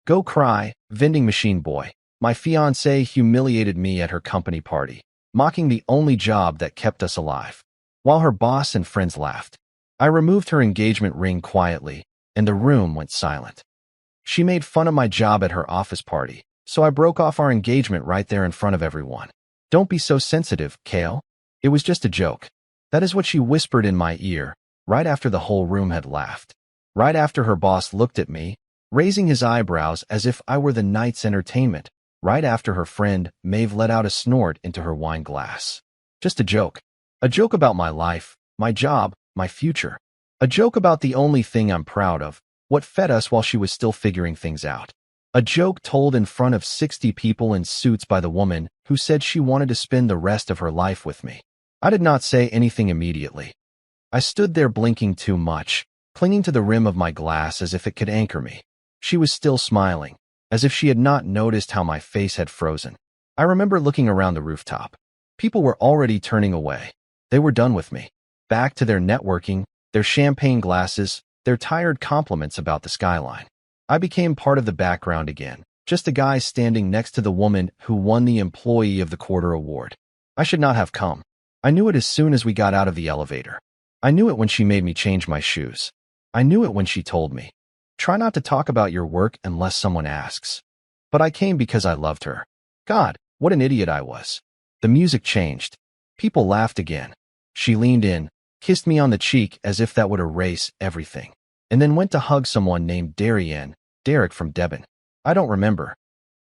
Go cry, vending machine boy. My fiancée humiliated me at her company party, mocking the only job that kept us alive. While her boss and friends laughed, I removed her engagement ring quietly, and the room went silent. She made fun of my job at her office party, so I broke off our engagement right there in front of everyone. Don't be so sensitive, Kale. It was just a joke. That is what she whispered in my ear, right after the whole room had laughed. Right after her boss looked at me, raising his eyebrows as if I were the night's entertainment. Right after her friend, Maeve, let out a snort into her wine glass. Just a joke. A joke about my life, my job, my future. A joke about the only thing I'm proud of, what fed us while she was still figuring things out. A joke told in front of 60 people in suits by the woman who said she wanted to spend the rest of her life with me. I did not say anything immediately. I stood there blinking too much, clinging to the rim of my glass as if it could anchor me. She was still smiling, as if she had not noticed how my face had frozen. I remember looking around the rooftop. People were already turning away. They were done with me. Back to their networking, their champagne glasses, their tired compliments about the skyline. I became part of the background again, just a guy standing next to the woman who won the Employee of the Quarter award. I should not have come. I knew it as soon as we got out of the elevator. I knew it when she made me change my shoes. I knew it when she told me, "Try not to talk about your work unless someone asks." But I came because I loved her. God, what an idiot I was. The music changed. People laughed again. She leaned in, kissed me on the cheek as if that would erase everything, and then went to hug someone named Derek from Devon. I don't remember.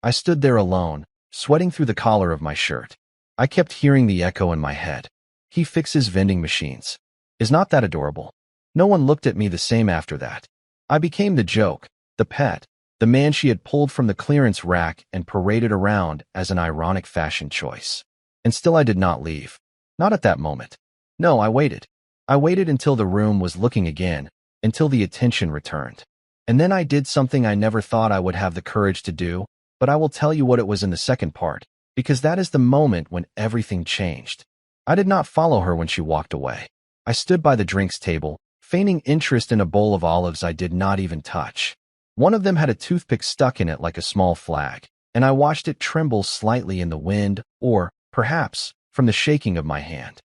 I stood there alone, sweating through the collar of my shirt. I kept hearing the echo in my head. He fixes vending machines. Is not that adorable? No one looked at me the same after that. I became the joke, the pet, the man she had pulled from the clearance rack and paraded around as an ironic fashion choice. And still I did not leave. Not at that moment. No, I waited. I waited until the room was looking again, until the attention returned. And then I did something I never thought I would have the courage to do, but I will tell you what it was in the second part, because that is the moment when everything changed. I did not follow her when she walked away. I stood by the drinks table, feigning interest in a bowl of olives I did not even touch. One of them had a toothpick stuck in it like a small flag, and I watched it tremble slightly in the wind, or, perhaps, from the shaking of my hand.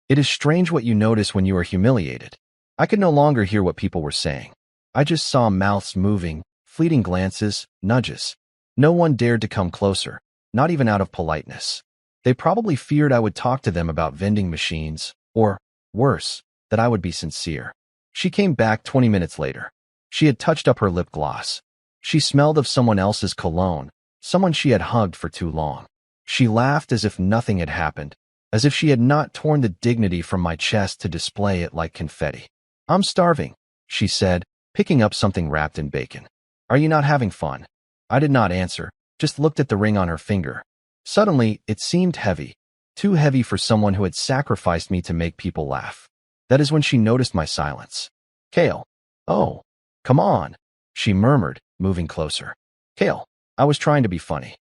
It is strange what you notice when you are humiliated. I could no longer hear what people were saying. I just saw mouths moving, fleeting glances, nudges. No one dared to come closer, not even out of politeness. They probably feared I would talk to them about vending machines, or, worse, that I would be sincere. She came back 20 minutes later. She had touched up her lip gloss. She smelled of someone else's cologne, someone she had hugged for too long. She laughed as if nothing had happened, as if she had not torn the dignity from my chest to display it like confetti. "I'm starving," she said, picking up something wrapped in bacon. "Are you not having fun?" I did not answer, just looked at the ring on her finger. Suddenly, it seemed heavy, too heavy for someone who had sacrificed me to make people laugh. That is when she noticed my silence. "Kale." "Oh, come on," she murmured, moving closer. "Kale, I was trying to be funny.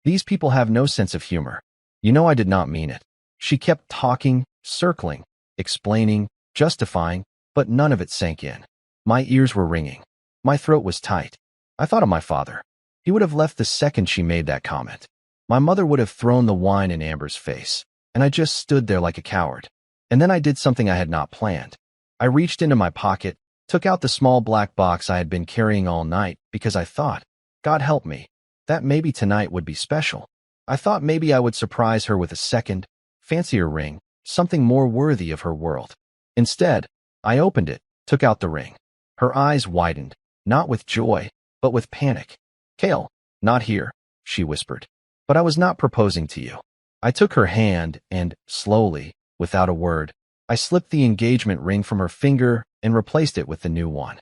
These people have no sense of humor. You know I did not mean it." She kept talking, circling, explaining, justifying, but none of it sank in. My ears were ringing. My throat was tight. I thought of my father. He would have left the second she made that comment. My mother would have thrown the wine in Amber's face, and I just stood there like a coward. And then I did something I had not planned. I reached into my pocket, took out the small black box I had been carrying all night because I thought, God help me, that maybe tonight would be special. I thought maybe I would surprise her with a second, fancier ring, something more worthy of her world. Instead, I opened it, took out the ring. Her eyes widened, not with joy, but with panic. "Kale, not here," she whispered. "But I was not proposing to you." I took her hand and, slowly, without a word, I slipped the engagement ring from her finger and replaced it with the new one.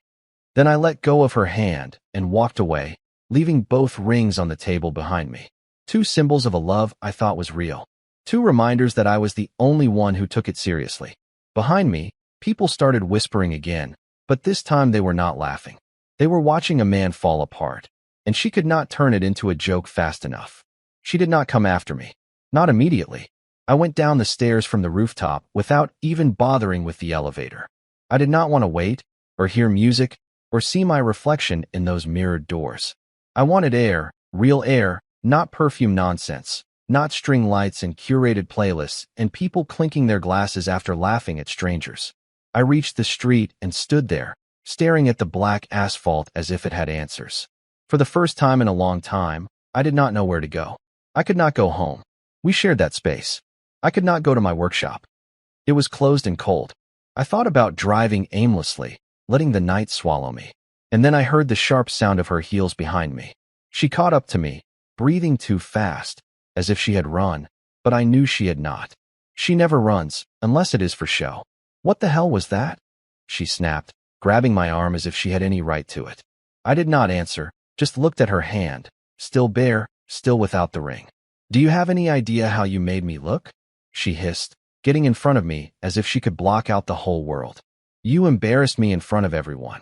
Then I let go of her hand and walked away, leaving both rings on the table behind me. Two symbols of a love I thought was real. Two reminders that I was the only one who took it seriously. Behind me, people started whispering again, but this time they were not laughing. They were watching a man fall apart, and she could not turn it into a joke fast enough. She did not come after me. Not immediately. I went down the stairs from the rooftop without even bothering with the elevator. I did not want to wait, or hear music, or see my reflection in those mirrored doors. I wanted air, real air, not perfume nonsense, not string lights and curated playlists, and people clinking their glasses after laughing at strangers. I reached the street and stood there, staring at the black asphalt as if it had answers. For the first time in a long time, I did not know where to go. I could not go home. We shared that space. I could not go to my workshop. It was closed and cold. I thought about driving aimlessly, letting the night swallow me. And then I heard the sharp sound of her heels behind me. She caught up to me, breathing too fast, as if she had run, but I knew she had not. She never runs, unless it is for show. What the hell was that? She snapped, grabbing my arm as if she had any right to it. I did not answer, just looked at her hand, still bare, still without the ring. Do you have any idea how you made me look? She hissed, getting in front of me as if she could block out the whole world. You embarrassed me in front of everyone.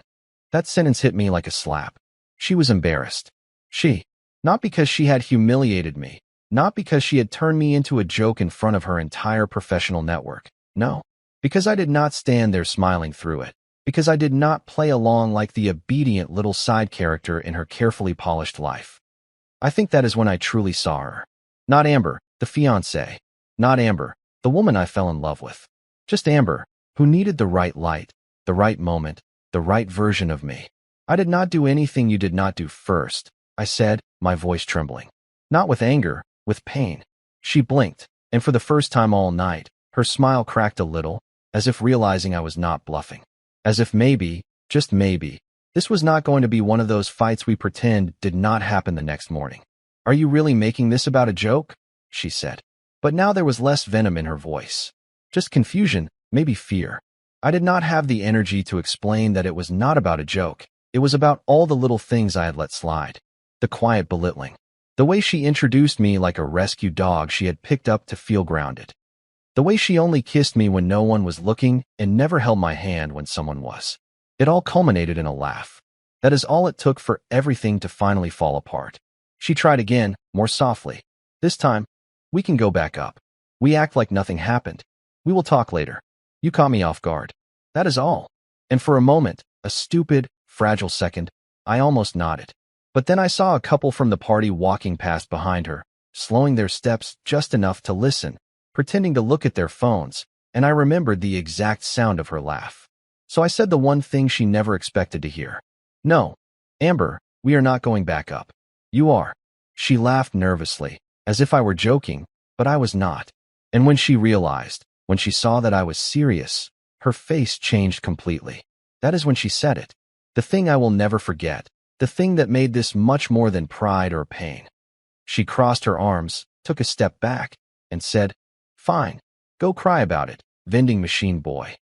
That sentence hit me like a slap. She was embarrassed. Not because she had humiliated me, not because she had turned me into a joke in front of her entire professional network. No, because I did not stand there smiling through it, because I did not play along like the obedient little side character in her carefully polished life. I think that is when I truly saw her. Not Amber, the fiancée. Not Amber, the woman I fell in love with. Just Amber, who needed the right light, the right moment, the right version of me. I did not do anything you did not do first, I said, my voice trembling. Not with anger, with pain. She blinked, and for the first time all night, her smile cracked a little, as if realizing I was not bluffing. As if maybe, just maybe, this was not going to be one of those fights we pretend did not happen the next morning. Are you really making this about a joke? She said. But now there was less venom in her voice. Just confusion, maybe fear. I did not have the energy to explain that it was not about a joke. It was about all the little things I had let slide. The quiet belittling. The way she introduced me like a rescue dog she had picked up to feel grounded. The way she only kissed me when no one was looking and never held my hand when someone was. It all culminated in a laugh. That is all it took for everything to finally fall apart. She tried again, more softly. This time, we can go back up. We act like nothing happened. We will talk later. You caught me off guard. That is all. And for a moment, a stupid, fragile second, I almost nodded. But then I saw a couple from the party walking past behind her, slowing their steps just enough to listen, pretending to look at their phones, and I remembered the exact sound of her laugh. So I said the one thing she never expected to hear. No, Amber, we are not going back up. You are. She laughed nervously, as if I were joking, but I was not. And when she realized, when she saw that I was serious, her face changed completely. That is when she said it. The thing I will never forget. The thing that made this much more than pride or pain. She crossed her arms, took a step back, and said, Fine, go cry about it, vending machine boy.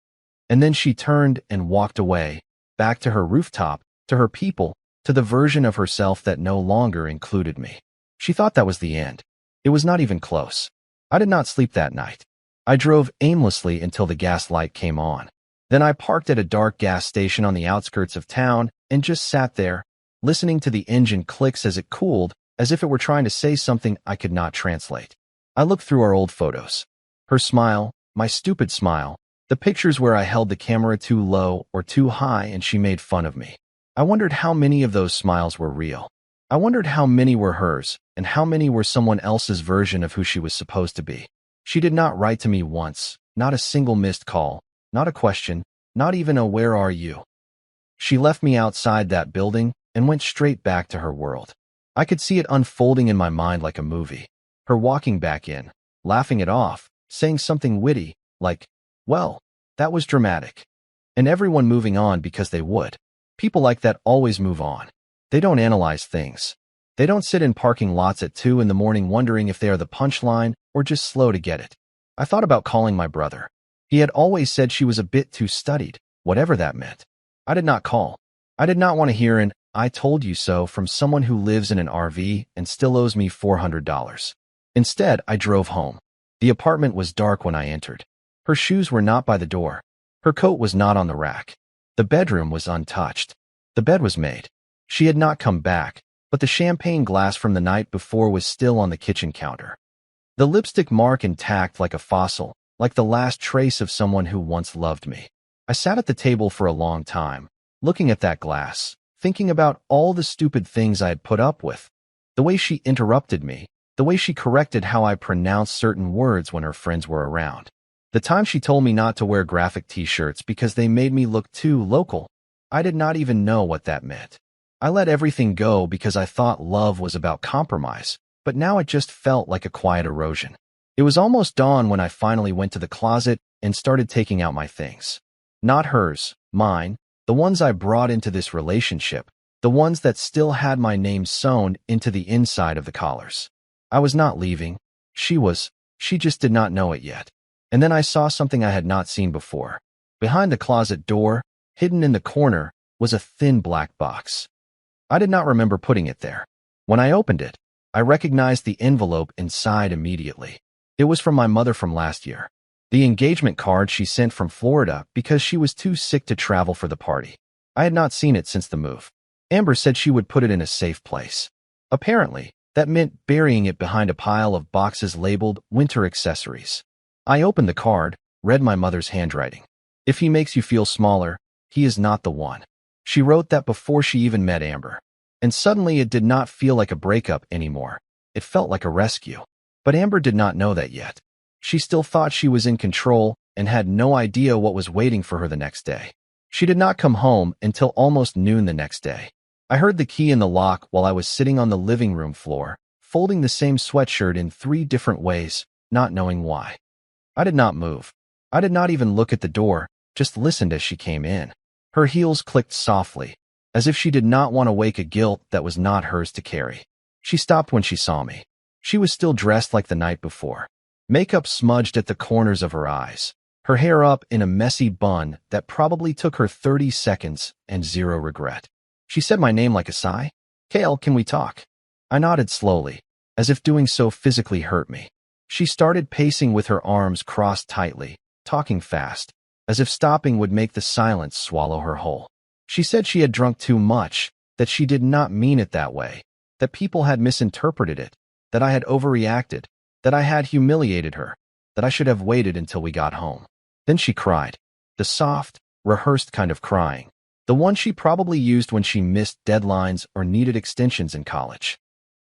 And then she turned and walked away, back to her rooftop, to her people, to the version of herself that no longer included me. She thought that was the end. It was not even close. I did not sleep that night. I drove aimlessly until the gas light came on. Then I parked at a dark gas station on the outskirts of town and just sat there, listening to the engine clicks as it cooled, as if it were trying to say something I could not translate. I looked through our old photos. Her smile, my stupid smile, the pictures where I held the camera too low or too high and she made fun of me. I wondered how many of those smiles were real. I wondered how many were hers and how many were someone else's version of who she was supposed to be. She did not write to me once, not a single missed call, not a question, not even a "where are you?" She left me outside that building and went straight back to her world. I could see it unfolding in my mind like a movie. Her walking back in, laughing it off, saying something witty, like, well, that was dramatic. And everyone moving on because they would. People like that always move on. They don't analyze things. They don't sit in parking lots at 2 in the morning wondering if they are the punchline or just slow to get it. I thought about calling my brother. He had always said she was a bit too studied, whatever that meant. I did not call. I did not want to hear an "I told you so" from someone who lives in an RV and still owes me $400. Instead, I drove home. The apartment was dark when I entered. Her shoes were not by the door. Her coat was not on the rack. The bedroom was untouched. The bed was made. She had not come back, but the champagne glass from the night before was still on the kitchen counter. The lipstick mark intact like a fossil, like the last trace of someone who once loved me. I sat at the table for a long time, looking at that glass, thinking about all the stupid things I had put up with. The way she interrupted me, the way she corrected how I pronounced certain words when her friends were around. The time she told me not to wear graphic t-shirts because they made me look too local. I did not even know what that meant. I let everything go because I thought love was about compromise, but now it just felt like a quiet erosion. It was almost dawn when I finally went to the closet and started taking out my things. Not hers, mine, the ones I brought into this relationship, the ones that still had my name sewn into the inside of the collars. I was not leaving. She just did not know it yet. And then I saw something I had not seen before. Behind the closet door, hidden in the corner, was a thin black box. I did not remember putting it there. When I opened it, I recognized the envelope inside immediately. It was from my mother from last year. The engagement card she sent from Florida because she was too sick to travel for the party. I had not seen it since the move. Amber said she would put it in a safe place. Apparently, that meant burying it behind a pile of boxes labeled winter accessories. I opened the card, read my mother's handwriting. If he makes you feel smaller, he is not the one. She wrote that before she even met Amber. And suddenly it did not feel like a breakup anymore. It felt like a rescue. But Amber did not know that yet. She still thought she was in control and had no idea what was waiting for her the next day. She did not come home until almost noon the next day. I heard the key in the lock while I was sitting on the living room floor, folding the same sweatshirt in 3 different ways, not knowing why. I did not move. I did not even look at the door, just listened as she came in. Her heels clicked softly, as if she did not want to wake a guilt that was not hers to carry. She stopped when she saw me. She was still dressed like the night before. Makeup smudged at the corners of her eyes, her hair up in a messy bun that probably took her 30 seconds and 0 regret. She said my name like a sigh. "Kale, can we talk?" I nodded slowly, as if doing so physically hurt me. She started pacing with her arms crossed tightly, talking fast, as if stopping would make the silence swallow her whole. She said she had drunk too much, that she did not mean it that way, that people had misinterpreted it, that I had overreacted, that I had humiliated her, that I should have waited until we got home. Then she cried, the soft, rehearsed kind of crying, the one she probably used when she missed deadlines or needed extensions in college.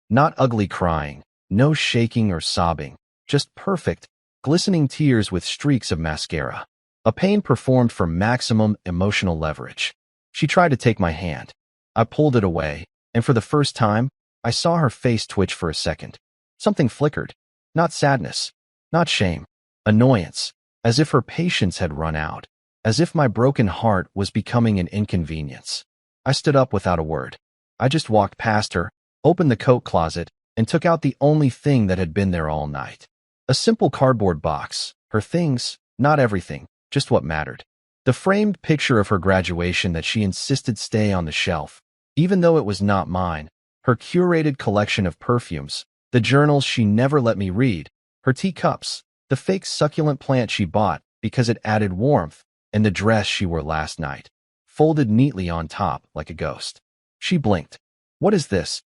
Not ugly crying, no shaking or sobbing, just perfect, glistening tears with streaks of mascara. A pain performed for maximum emotional leverage. She tried to take my hand. I pulled it away, and for the first time, I saw her face twitch for a second. Something flickered. Not sadness, not shame, annoyance, as if her patience had run out, as if my broken heart was becoming an inconvenience. I stood up without a word. I just walked past her, opened the coat closet, and took out the only thing that had been there all night. A simple cardboard box, her things, not everything, just what mattered. The framed picture of her graduation that she insisted stay on the shelf, even though it was not mine, her curated collection of perfumes, the journals she never let me read, her teacups, the fake succulent plant she bought because it added warmth, and the dress she wore last night, folded neatly on top like a ghost. She blinked. "What is this?"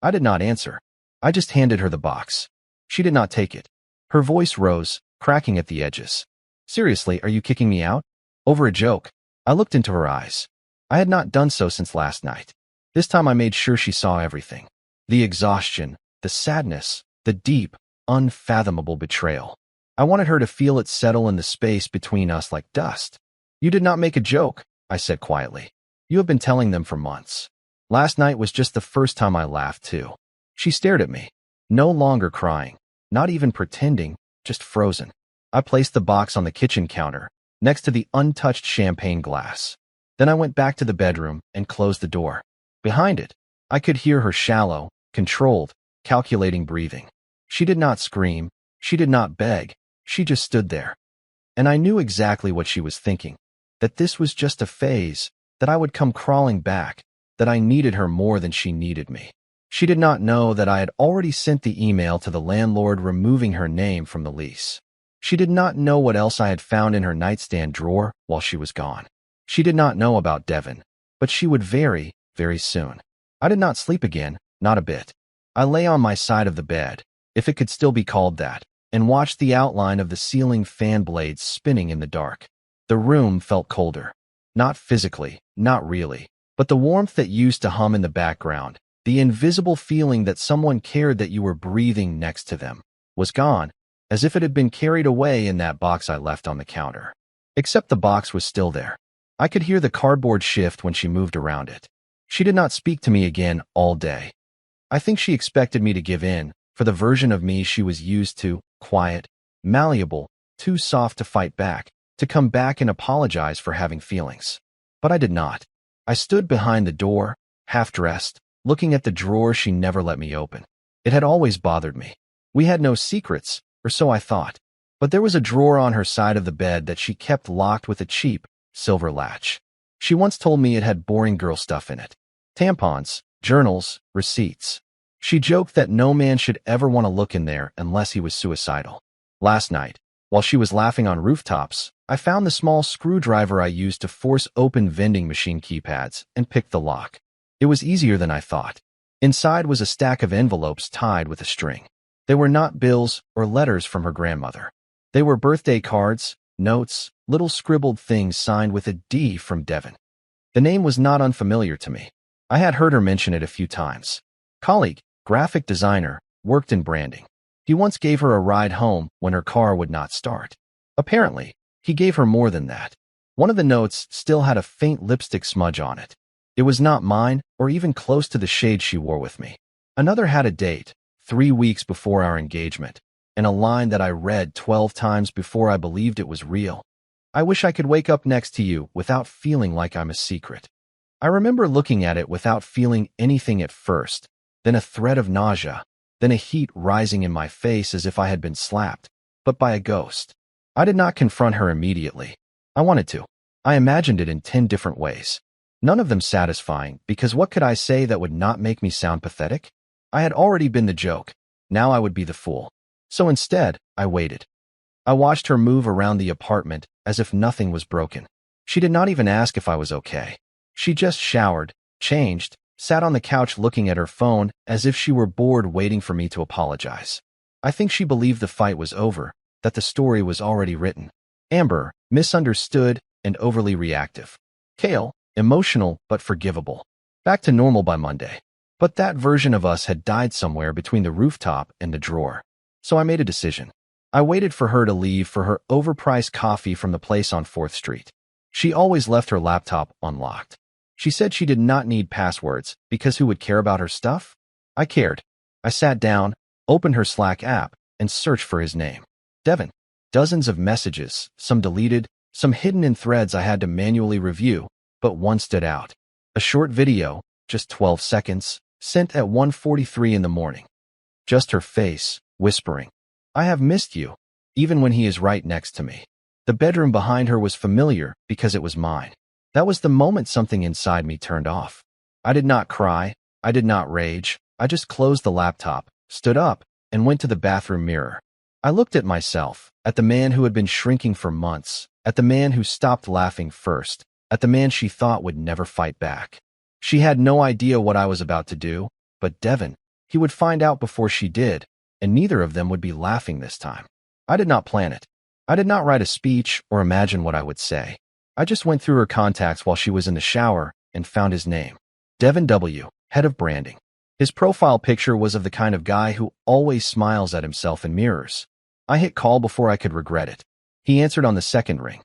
I did not answer. I just handed her the box. She did not take it. Her voice rose, cracking at the edges. "Seriously, are you kicking me out? Over a joke?" I looked into her eyes. I had not done so since last night. This time I made sure she saw everything. The exhaustion, the sadness, the deep, unfathomable betrayal. I wanted her to feel it settle in the space between us like dust. "You did not make a joke," I said quietly. "You have been telling them for months. Last night was just the first time I laughed too." She stared at me, no longer crying, not even pretending, just frozen. I placed the box on the kitchen counter, next to the untouched champagne glass. Then I went back to the bedroom and closed the door. Behind it, I could hear her shallow, controlled, calculating breathing. She did not scream, she did not beg, she just stood there. And I knew exactly what she was thinking, that this was just a phase, that I would come crawling back, that I needed her more than she needed me. She did not know that I had already sent the email to the landlord removing her name from the lease. She did not know what else I had found in her nightstand drawer while she was gone. She did not know about Devin, but she would very, very soon. I did not sleep again, not a bit. I lay on my side of the bed, if it could still be called that, and watched the outline of the ceiling fan blades spinning in the dark. The room felt colder. Not physically, not really, But the warmth that used to hum in the background, the invisible feeling that someone cared that you were breathing next to them, was gone, as if it had been carried away in that box I left on the counter. Except the box was still there. I could hear the cardboard shift when she moved around it. She did not speak to me again all day. I think she expected me to give in, for the version of me she was used to, quiet, malleable, too soft to fight back, to come back and apologize for having feelings. But I did not. I stood behind the door, half-dressed, looking at the drawer she never let me open. It had always bothered me. We had no secrets, or so I thought. But there was a drawer on her side of the bed that she kept locked with a cheap, silver latch. She once told me it had boring girl stuff in it. Tampons, journals, receipts. She joked that no man should ever want to look in there unless he was suicidal. Last night, while she was laughing on rooftops, I found the small screwdriver I used to force open vending machine keypads and picked the lock. It was easier than I thought. Inside was a stack of envelopes tied with a string. They were not bills or letters from her grandmother. They were birthday cards, notes, little scribbled things signed with a D from Devon. The name was not unfamiliar to me. I had heard her mention it a few times. Colleague, graphic designer, worked in branding. He once gave her a ride home when her car would not start. Apparently, he gave her more than that. One of the notes still had a faint lipstick smudge on it. It was not mine or even close to the shade she wore with me. Another had a date, 3 weeks before our engagement, and a line that I read 12 times before I believed it was real. I wish I could wake up next to you without feeling like I'm a secret. I remember looking at it without feeling anything at first, then a thread of nausea, then a heat rising in my face as if I had been slapped, but by a ghost. I did not confront her immediately. I wanted to. I imagined it in 10 different ways. None of them satisfying, because what could I say that would not make me sound pathetic? I had already been the joke. Now I would be the fool. So instead, I waited. I watched her move around the apartment as if nothing was broken. She did not even ask if I was okay. She just showered, changed, sat on the couch looking at her phone as if she were bored waiting for me to apologize. I think she believed the fight was over, that the story was already written. Amber, misunderstood and overly reactive. Kale, emotional but forgivable. Back to normal by Monday. But that version of us had died somewhere between the rooftop and the drawer. So I made a decision. I waited for her to leave for her overpriced coffee from the place on 4th Street. She always left her laptop unlocked. She said she did not need passwords because who would care about her stuff? I cared. I sat down, opened her Slack app, and searched for his name. Devon. Dozens of messages, some deleted, some hidden in threads I had to manually review, but one stood out. A short video, just 12 seconds, sent at 1:43 in the morning. Just her face, whispering, "I have missed you," even when he is right next to me. The bedroom behind her was familiar because it was mine. That was the moment something inside me turned off. I did not cry. I did not rage. I just closed the laptop, stood up, and went to the bathroom mirror. I looked at myself, at the man who had been shrinking for months, at the man who stopped laughing first, at the man she thought would never fight back. She had no idea what I was about to do, but Devon, he would find out before she did, and neither of them would be laughing this time. I did not plan it. I did not write a speech or imagine what I would say. I just went through her contacts while she was in the shower and found his name. Devon W., head of branding. His profile picture was of the kind of guy who always smiles at himself in mirrors. I hit call before I could regret it. He answered on the second ring.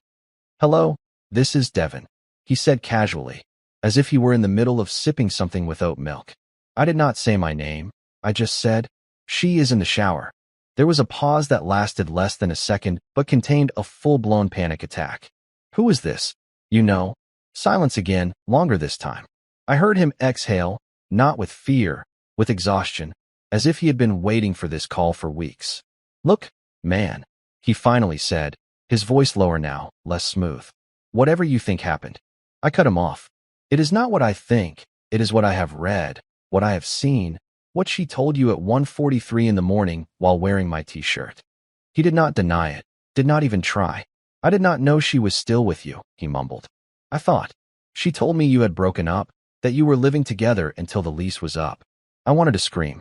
"Hello, this is Devon," he said casually, as if he were in the middle of sipping something with oat milk. I did not say my name. I just said, "She is in the shower." There was a pause that lasted less than a second but contained a full-blown panic attack. "Who is this?" "You know." Silence again, longer this time. I heard him exhale, not with fear, with exhaustion, as if he had been waiting for this call for weeks. "Look, man," he finally said, his voice lower now, less smooth. "Whatever you think happened." I cut him off. "It is not what I think. It is what I have read, what I have seen, what she told you at 1:43 in the morning while wearing my t-shirt." He did not deny it, did not even try. "I did not know she was still with you," he mumbled. "I thought. She told me you had broken up, that you were living together until the lease was up." I wanted to scream.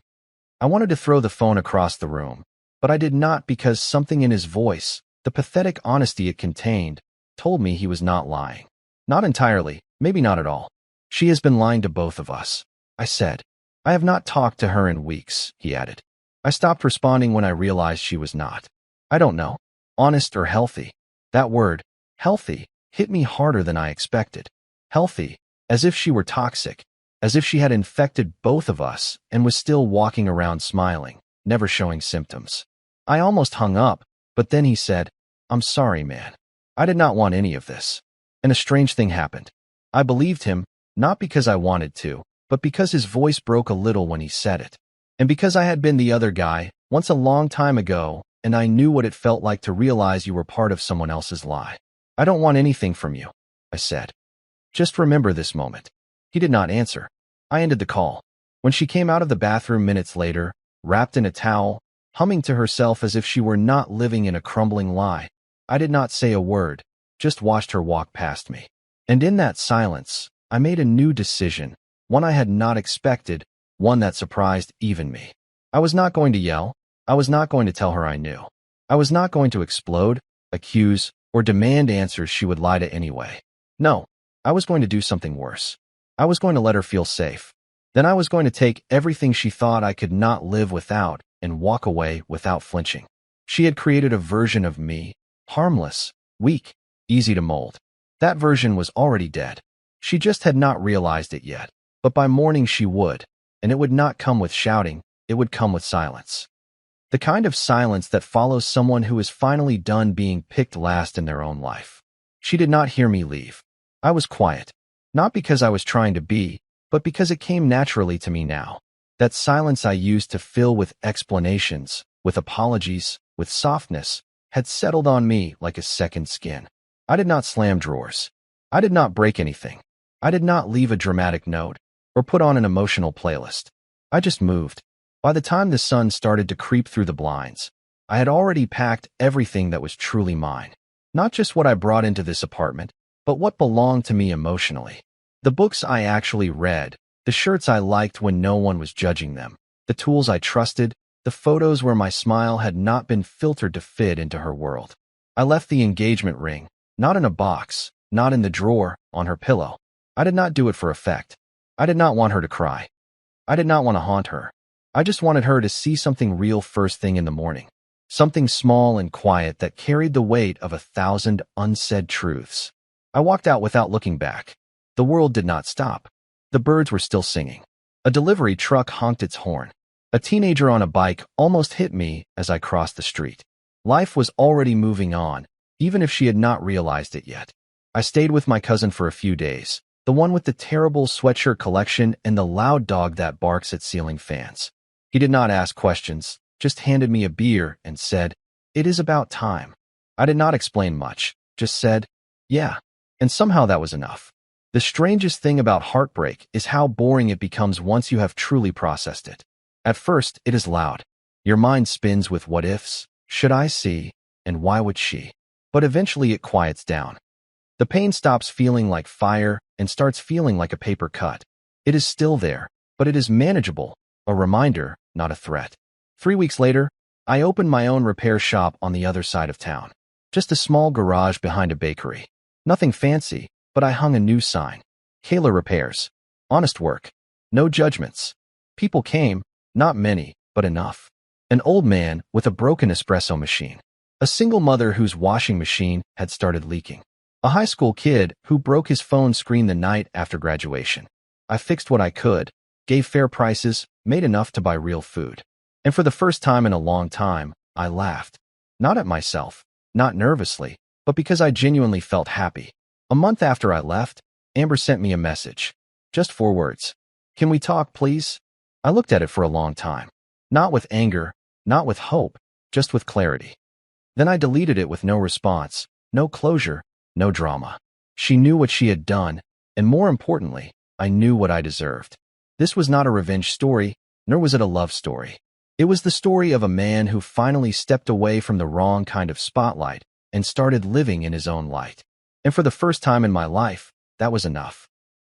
I wanted to throw the phone across the room, but I did not because something in his voice, the pathetic honesty it contained, told me he was not lying. Not entirely, maybe not at all. She has been lying to both of us, I said. I have not talked to her in weeks, he added. I stopped responding when I realized she was not. I don't know. Honest or healthy. That word, healthy, hit me harder than I expected. Healthy, as if she were toxic, as if she had infected both of us and was still walking around smiling, never showing symptoms. I almost hung up, but then he said, I'm sorry, man. I did not want any of this. And a strange thing happened. I believed him, not because I wanted to, but because his voice broke a little when he said it. And because I had been the other guy, once a long time ago, and I knew what it felt like to realize you were part of someone else's lie. I don't want anything from you, I said. Just remember this moment. He did not answer. I ended the call. When she came out of the bathroom minutes later, wrapped in a towel, humming to herself as if she were not living in a crumbling lie, I did not say a word, just watched her walk past me. And in that silence, I made a new decision, one I had not expected, one that surprised even me. I was not going to yell. I was not going to tell her I knew. I was not going to explode, accuse, or demand answers she would lie to anyway. No, I was going to do something worse. I was going to let her feel safe. Then I was going to take everything she thought I could not live without and walk away without flinching. She had created a version of me, harmless, weak, easy to mold. That version was already dead. She just had not realized it yet. But by morning she would, and it would not come with shouting, it would come with silence. The kind of silence that follows someone who is finally done being picked last in their own life. She did not hear me leave. I was quiet, not because I was trying to be, but because it came naturally to me now. That silence I used to fill with explanations, with apologies, with softness, had settled on me like a second skin. I did not slam drawers. I did not break anything. I did not leave a dramatic note or put on an emotional playlist. I just moved. By the time the sun started to creep through the blinds, I had already packed everything that was truly mine. Not just what I brought into this apartment, but what belonged to me emotionally. The books I actually read, the shirts I liked when no one was judging them, the tools I trusted, the photos where my smile had not been filtered to fit into her world. I left the engagement ring, not in a box, not in the drawer, on her pillow. I did not do it for effect. I did not want her to cry. I did not want to haunt her. I just wanted her to see something real first thing in the morning. Something small and quiet that carried the weight of 1,000 unsaid truths. I walked out without looking back. The world did not stop. The birds were still singing. A delivery truck honked its horn. A teenager on a bike almost hit me as I crossed the street. Life was already moving on, even if she had not realized it yet. I stayed with my cousin for a few days, the one with the terrible sweatshirt collection and the loud dog that barks at ceiling fans. He did not ask questions, just handed me a beer and said, "It is about time." I did not explain much, just said, "Yeah." And somehow that was enough. The strangest thing about heartbreak is how boring it becomes once you have truly processed it. At first, it is loud. Your mind spins with what ifs, should I see, and why would she? But eventually it quiets down. The pain stops feeling like fire and starts feeling like a paper cut. It is still there, but it is manageable, a reminder, not a threat. 3 weeks later, I opened my own repair shop on the other side of town. Just a small garage behind a bakery. Nothing fancy, but I hung a new sign. Kayla Repairs. Honest work. No judgments. People came, not many, but enough. An old man with a broken espresso machine. A single mother whose washing machine had started leaking. A high school kid who broke his phone screen the night after graduation. I fixed what I could, gave fair prices, made enough to buy real food. And for the first time in a long time, I laughed. Not at myself, not nervously, but because I genuinely felt happy. A month after I left, Amber sent me a message. Just 4 words. "Can we talk, please?" I looked at it for a long time. Not with anger, not with hope, just with clarity. Then I deleted it with no response, no closure, no drama. She knew what she had done, and more importantly, I knew what I deserved. This was not a revenge story, nor was it a love story. It was the story of a man who finally stepped away from the wrong kind of spotlight and started living in his own light. And for the first time in my life, that was enough.